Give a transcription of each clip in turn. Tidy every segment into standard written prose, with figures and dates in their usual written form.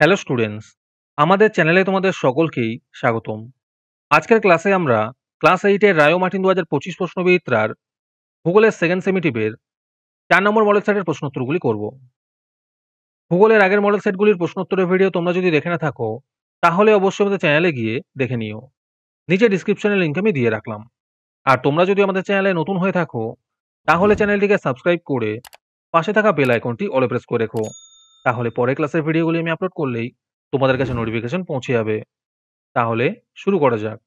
Hello students, আমাদের চ্যানেলে তোমাদের সকলকেই স্বাগতম। আজকের ক্লাসে আমরা ক্লাস 8 এর রায়ো মার্টিন 2025 প্রশ্নবিচিত্রার ভূগোলের সেকেন্ড সেমিটিভের 4 নম্বর মডেল সেটের প্রশ্নোত্তরগুলি করব। ভূগোলের আগের মডেল সেটগুলির প্রশ্নোত্তরের ভিডিও তোমরা যদি দেখে না থাকো, তাহলে অবশ্যই আমাদের চ্যানেলে গিয়ে দেখে নিও। নিচে ডিসক্রিপশনে লিংক আমি দিয়ে রাখলাম। আর তোমরা যদি আমাদের চ্যানেলে নতুন হয়ে থাকো, তাহলে চ্যানেলটিকে সাবস্ক্রাইব করে পাশে থাকা বেল আইকনটি অলে প্রেস করে রেখো। তাহলে পরের ক্লাসের ভিডিওগুলি আমি আপলোড করলেই তোমাদের কাছে নোটিফিকেশন পৌঁছে যাবে। তাহলে শুরু করা যাক।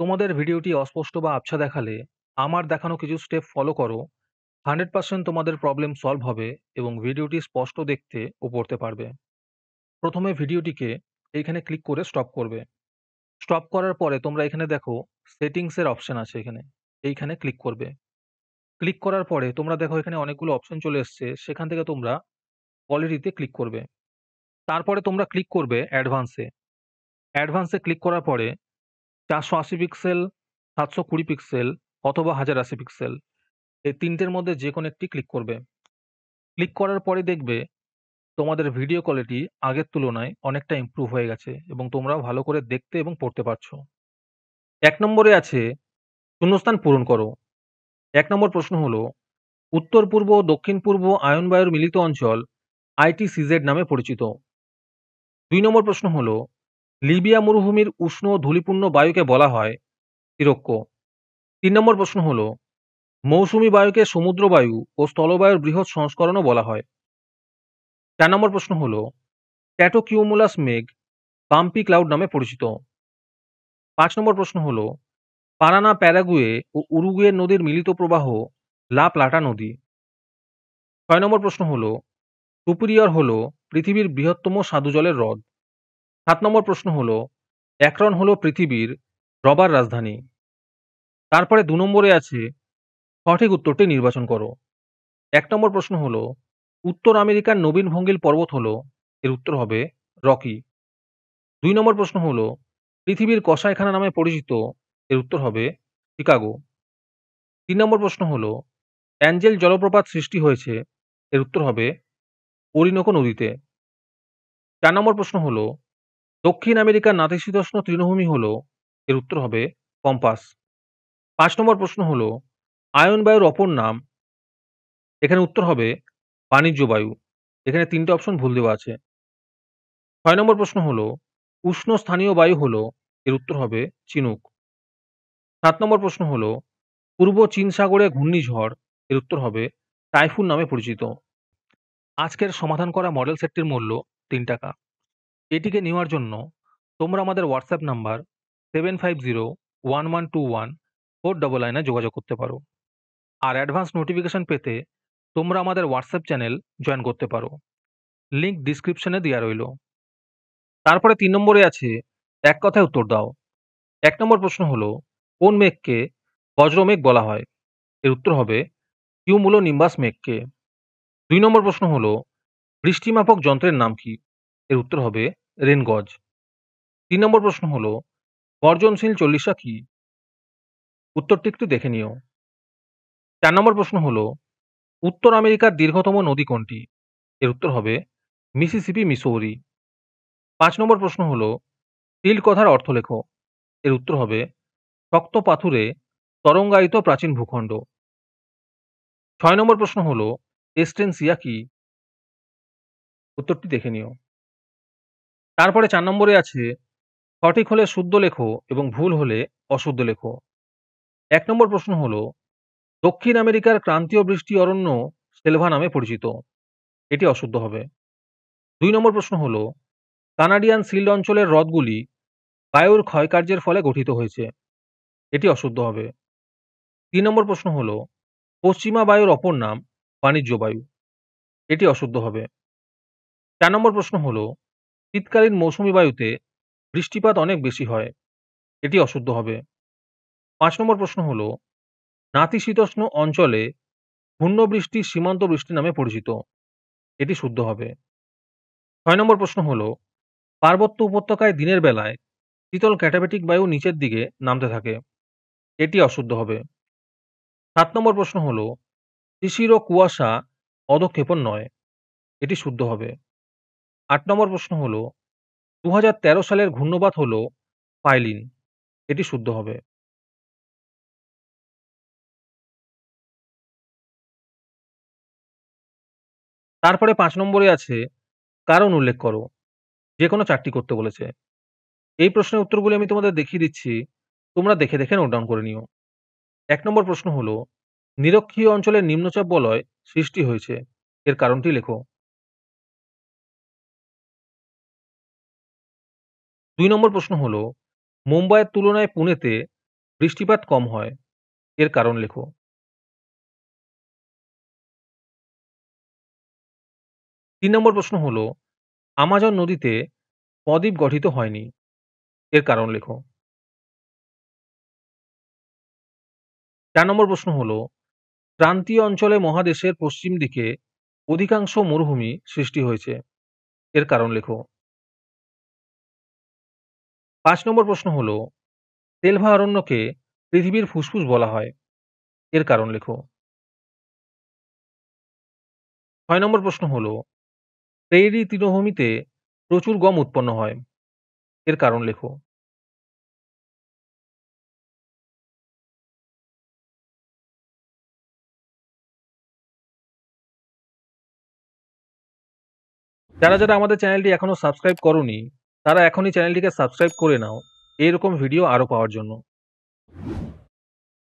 তোমাদের ভিডিওটি অস্পষ্ট বা আবছা দেখালে আমার দেখানো কিছু স্টেপ ফলো করো। 100% তোমাদের প্রবলেম সলভ হবে এবং ভিডিওটি স্পষ্ট দেখতে ও পড়তে পারবে। প্রথমে ভিডিওটিকে এইখানে ক্লিক করে স্টপ করবে। স্টপ করার পরে তোমরা এখানে দেখো সেটিংসের অপশন আছে, এইখানে ক্লিক করবে। ক্লিক করার পরে তোমরা দেখো এখানে অনেকগুলো অপশন চলে এসছে, সেখান থেকে তোমরা কোয়ালিটিতে ক্লিক করবে। তারপরে তোমরা ক্লিক করবে অ্যাডভান্সে। অ্যাডভান্সে ক্লিক করার পরে 480 পিক্সেল, 720 পিক্সেল অথবা 1080 পিক্সেল এই তিনটের মধ্যে যে কোনো একটি ক্লিক করবে। ক্লিক করার পরে দেখবে তোমাদের ভিডিও কোয়ালিটি আগের তুলনায় অনেকটা ইমপ্রুভ হয়ে গেছে এবং তোমরাও ভালো করে দেখতে এবং পড়তে পারছো। 1 নম্বরে আছে শূন্যস্থান পূরণ করো। 1 নম্বর প্রশ্ন হলো উত্তর পূর্ব ও দক্ষিণ পূর্ব আয়নবায়ুর মিলিত অঞ্চল ITCZ নামে পরিচিত। 2 নম্বর প্রশ্ন হলো লিবিয়া মরুভূমির উষ্ণ ও ধূলিপূর্ণ বায়ুকে বলা হয় তিরক্ষ। 3 নম্বর প্রশ্ন হলো মৌসুমী বায়ুকে সমুদ্রবায়ু ও স্থলবায়ুর বৃহৎ সংস্করণও বলা হয়। 4 নম্বর প্রশ্ন হলো ট্যাটোকিউমুলাস মেঘ বাম্পি ক্লাউড নামে পরিচিত। 5 নম্বর প্রশ্ন হলো পারানা প্যারাগুয়ে ও উরুগুয়ে নদীর মিলিত প্রবাহ লা প্লাটা নদী। 6 নম্বর প্রশ্ন হলো সুপিরিয়র হলো পৃথিবীর বৃহত্তম স্বাদু জলের হ্রদ। 7 নম্বর প্রশ্ন হলো অ্যাক্রন হলো পৃথিবীর রবার রাজধানী। তারপরে 2 নম্বরে আছে সঠিক উত্তরটি নির্বাচন করো। 1 নম্বর প্রশ্ন হলো উত্তর আমেরিকার নবীন ভঙ্গিল পর্বত হলো, এর উত্তর হবে রকি। 2 নম্বর প্রশ্ন হলো পৃথিবীর কসাইখানা নামে পরিচিত, এর উত্তর হবে চিকাগো। 3 নম্বর প্রশ্ন হলো অ্যাঞ্জেল জলপ্রপাত সৃষ্টি হয়েছে, এর উত্তর হবে ওরিনোকো নদীতে। 4 নম্বর প্রশ্ন হলো দক্ষিণ আমেরিকার নাতিশীতোষ্ণ তৃণভূমি হলো, এর উত্তর হবে পম্পাস। 5 নম্বর প্রশ্ন হলো আয়ন বায়ুর অপর নাম, এখানে উত্তর হবে বাণিজ্য বায়ু। এখানে 3টে অপশন ভুল দেওয়া আছে। 6 নম্বর প্রশ্ন হলো উষ্ণ স্থানীয় বায়ু হলো, এর উত্তর হবে চিনুক। 7 নম্বর প্রশ্ন হলো পূর্ব চীন সাগরে ঘূর্ণিঝড়, এর উত্তর হবে টাইফুন নামে পরিচিত। আজকের সমাধান করা মডেল সেটটির মূল্য 3 টাকা। এটিকে নেওয়ার জন্য তোমরা আমাদের হোয়াটসঅ্যাপ নাম্বার 7501121499 যোগাযোগ করতে পারো। আর অ্যাডভান্স নোটিফিকেশন পেতে তোমরা আমাদের হোয়াটসঅ্যাপ চ্যানেল জয়েন করতে পারো। লিংক ডিসক্রিপশনে দেওয়া রইল। তারপরে 3 নম্বরে আছে এক কথায় উত্তর দাও। 1 নম্বর প্রশ্ন হলো কোন মেঘকে বজ্রমেঘ বলা হয়, এর উত্তর হবে কিউমুলোনিম্বাস মেঘকে। 2 নম্বর প্রশ্ন হলো বৃষ্টিমাপক যন্ত্রের নাম কি, এর উত্তর হবে রেনগজ। 3 নম্বর প্রশ্ন হলো বর্জনশীল চল্লিশা কি, উত্তরটি একটু দেখে নিও। 4 নম্বর প্রশ্ন হলো উত্তর আমেরিকার দীর্ঘতম নদী কোনটি, এর উত্তর হবে মিসিসিপি মিসৌরি। 5 নম্বর প্রশ্ন হলো তিল কথার অর্থ লেখো, এর উত্তর হবে শক্ত পাথুরে তরঙ্গায়িত প্রাচীন ভূখণ্ড। 6 নম্বর প্রশ্ন হলো এস্টেনসিয়া কি, উত্তরটি দেখে নিও। তারপরে 4 নম্বরে আছে সঠিক হলে শুদ্ধ লেখো এবং ভুল হলে অশুদ্ধ লেখো। 1 নম্বর প্রশ্ন হলো দক্ষিণ আমেরিকার ক্রান্তীয় বৃষ্টি অরণ্য সেলভা নামে পরিচিত, এটি অশুদ্ধ হবে। 2 নম্বর প্রশ্ন হলো কানাডিয়ান সিল্ড অঞ্চলের হ্রদগুলি বায়ুর ক্ষয়কার্যের ফলে গঠিত হয়েছে, এটি অশুদ্ধ হবে। 3 নম্বর প্রশ্ন হলো পশ্চিমা বায়ুর অপর নাম বাণিজ্য বায়ু, এটি অশুদ্ধ হবে। 4 নম্বর প্রশ্ন হলো শীতকালীন মৌসুমী বায়ুতে বৃষ্টিপাত অনেক বেশি হয়, এটি অশুদ্ধ হবে। 5 নম্বর প্রশ্ন হলো নাতিশীতোষ্ণ অঞ্চলে ঘূর্ণবৃষ্টি সীমান্ত বৃষ্টি নামে পরিচিত, এটি শুদ্ধ হবে। 6 নম্বর প্রশ্ন হলো পার্বত্য উপত্যকায় দিনের বেলায় শীতল ক্যাটাবেটিক বায়ু নিচের দিকে নামতে থাকে, এটি অশুদ্ধ হবে। 7 নম্বর প্রশ্ন হলো শিশির ও কুয়াশা অধঃক্ষেপণ নয়, এটি শুদ্ধ হবে। ৮ নম্বর প্রশ্ন হলো ২০১৩ সালের ঘূর্ণবাত হলো পাইলিন। এটি শুদ্ধ হবে। তারপরে ৫ নম্বরে আছে কারণ উল্লেখ করো। যেকোনো ৪ টি করতে বলেছে। এই প্রশ্নের উত্তরগুলি আমি তোমাদের দেখিয়ে দিচ্ছি। তোমরা দেখে নোট ডাউন করে নিও। ১ নম্বর প্রশ্ন হলো, নিরক্ষীয় অঞ্চলে নিম্নচাপ বলয় সৃষ্টি হয়েছে। এর কারণটি লেখো। ২ নম্বর প্রশ্ন হলো, মুম্বাইয়ের তুলনায় পুনেতে বৃষ্টিপাত কম হয়। এর কারণ লেখো। ৩ নম্বর প্রশ্ন হলো, আমাজন নদীতে বদ্বীপ গঠিত হয়নি। এর কারণ লেখো। ৪ নম্বর প্রশ্ন হলো, ক্রান্তীয় অঞ্চলে মহাদেশের পশ্চিম দিকে অধিকাংশ মরুভূমি সৃষ্টি হয়েছে। এর কারণ লেখো। ৫ নম্বর প্রশ্ন হলো, তেলভা অরণ্যকে পৃথিবীর ফুসফুস বলা হয়। এর কারণ লেখো। ৬ নম্বর প্রশ্ন হলো, প্রেইরি তৃণভূমিতে প্রচুর গম উৎপন্ন হয়। এর কারণ লেখো। যারা আমাদের চ্যানেলটি এখনো সাবস্ক্রাইব করোনি, তারা এখনই চ্যানেলটিকে সাবস্ক্রাইব করে নাও এরকম ভিডিও আরো পাওয়ার জন্য।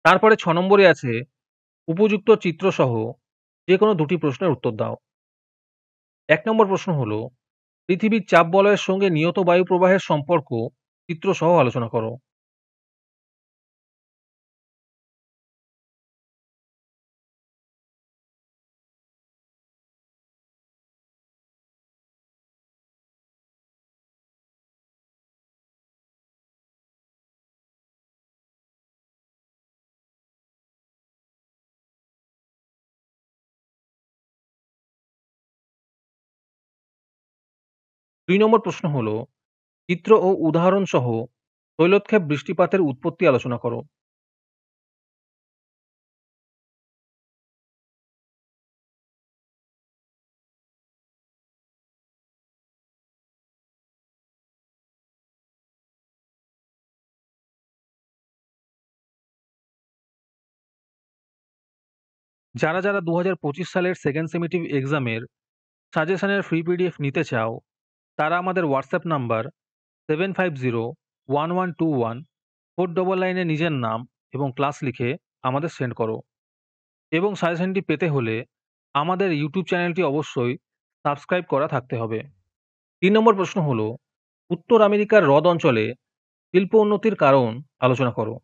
তারপরে ৬ নম্বরে আছে উপযুক্ত চিত্রসহ যেকোনো ২ টি প্রশ্নের উত্তর দাও। ১ নম্বর প্রশ্ন হলো, পৃথিবীর চাপ বলয়ের সঙ্গে নিয়ত বায়ু প্রবাহের সম্পর্ক চিত্রসহ আলোচনা করো। ২ নম্বর প্রশ্ন হলো, চিত্র ও উদাহরণ সহ তৈলক্ষেপ বৃষ্টিপাতের উৎপত্তি আলোচনা করো। যারা ২০২৫ সালের সেকেন্ড সেমেটিভ এক্সামের সাজেশনের ফ্রি পিডিএফ নিতে চাও, তারা আমাদের হোয়াটসঅ্যাপ নাম্বার 7501121499 এ নিজের নাম এবং ক্লাস লিখে আমাদের সেন্ড করো। এবং সাজেশনটি পেতে হলে আমাদের ইউটিউব চ্যানেলটি অবশ্যই সাবস্ক্রাইব করা থাকতে হবে। ৩ নম্বর প্রশ্ন হলো, উত্তর আমেরিকার হ্রদ অঞ্চলে শিল্প উন্নতির কারণ আলোচনা করো।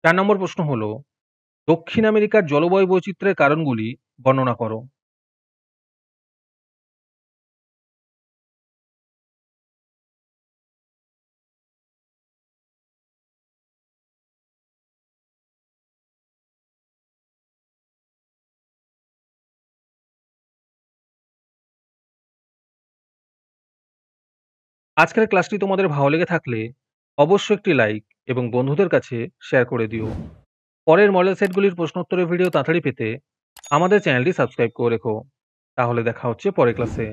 ৪ নম্বর প্রশ্ন হলো, দক্ষিণ আমেরিকার জলবায়ু বৈচিত্র্যের কারণগুলি বর্ণনা করো। আজকের ক্লাসটি তোমাদের ভালো লেগে থাকলে অবশ্যই একটি লাইক এবং বন্ধুদের কাছে শেয়ার করে দিও। পরের মডেল সেটগুলির প্রশ্নোত্তরের ভিডিও তাড়াতাড়ি পেতে আমাদের চ্যানেলটি সাবস্ক্রাইব করে রেখো। তাহলে দেখা হচ্ছে পরের ক্লাসে।